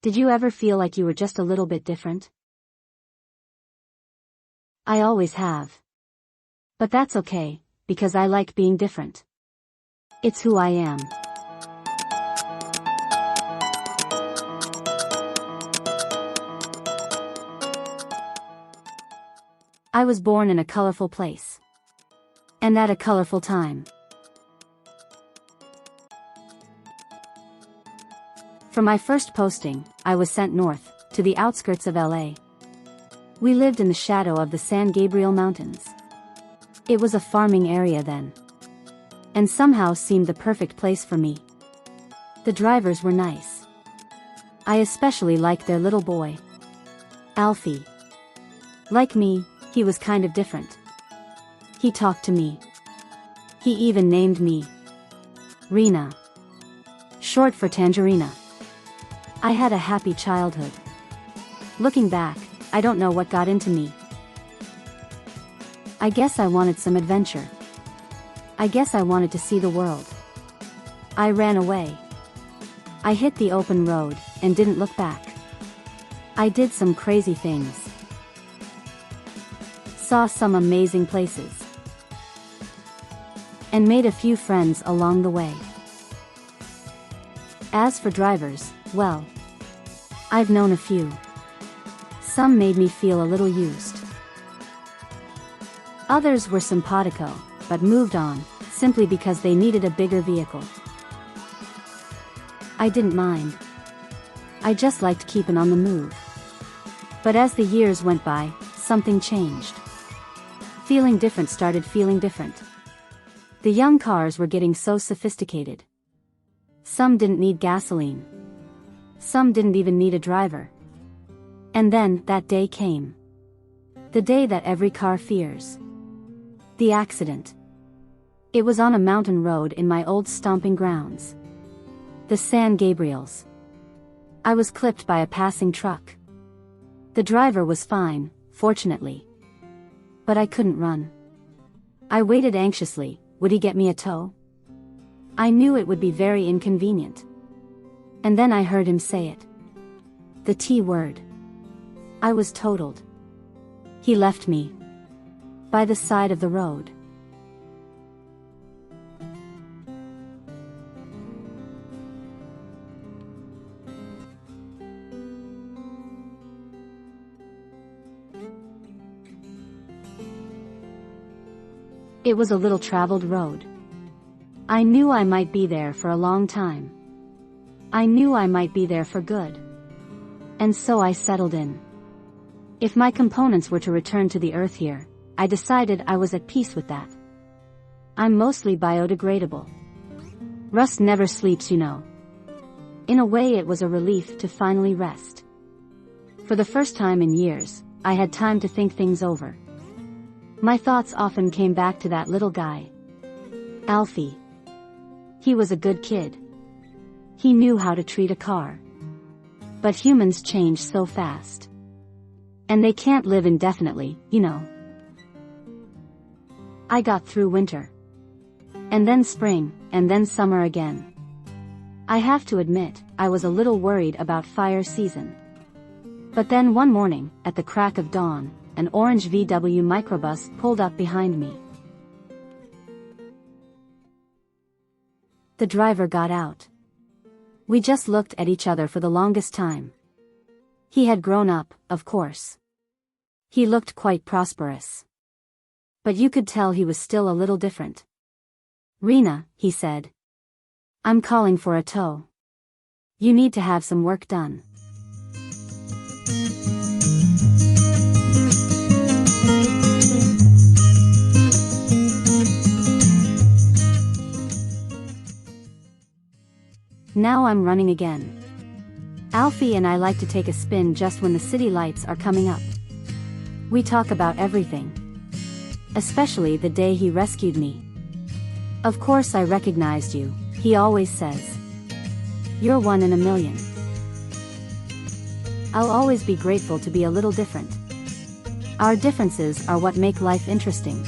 Did you ever feel like you were just a little bit different? I always have. But that's okay, because I like being different. It's who I am. I was born in a colorful place. And at a colorful time. For my first posting, I was sent north, to the outskirts of LA. We lived in the shadow of the San Gabriel Mountains. It was a farming area then. And somehow seemed the perfect place for me. The drivers were nice. I especially liked their little boy, Alfie. Like me, he was kind of different. He talked to me. He even named me Rena, short for Tangerina. I had a happy childhood. Looking back, I don't know what got into me. I guess I wanted some adventure. I guess I wanted to see the world. I ran away. I hit the open road, and didn't look back. I did some crazy things. Saw some amazing places. And made a few friends along the way. As for drivers, well, I've known a few. Some made me feel a little used. Others were simpatico, but moved on, simply because they needed a bigger vehicle. I didn't mind. I just liked keeping on the move. But as the years went by, something changed. Feeling different started feeling different. The young cars were getting so sophisticated. Some didn't need gasoline. Some didn't even need a driver. And then, that day came. The day that every car fears. The accident. It was on a mountain road in my old stomping grounds. The San Gabriels. I was clipped by a passing truck. The driver was fine, fortunately. But I couldn't run. I waited anxiously. Would he get me a tow? I knew it would be very inconvenient. And then I heard him say it. The T word. I was totaled. He left me. By the side of the road. It was a little traveled road. I knew I might be there for a long time. I knew I might be there for good. And so I settled in. If my components were to return to the earth here, I decided I was at peace with that. I'm mostly biodegradable. Rust never sleeps, you know. In a way, it was a relief to finally rest. For the first time in years, I had time to think things over. My thoughts often came back to that little guy, Alfie. He was a good kid. He knew how to treat a car. But humans change so fast. And they can't live indefinitely, you know. I got through winter. And then spring, and then summer again. I have to admit, I was a little worried about fire season. But then one morning, at the crack of dawn, an orange VW microbus pulled up behind me. The driver got out. We just looked at each other for the longest time. He had grown up, of course. He looked quite prosperous. But you could tell he was still a little different. Rena, he said. I'm calling for a tow. You need to have some work done. Now I'm running again. Alfie and I like to take a spin just when the city lights are coming up. We talk about everything. Especially the day he rescued me. Of course I recognized you, he always says. You're one in a million. I'll always be grateful to be a little different. Our differences are what make life interesting.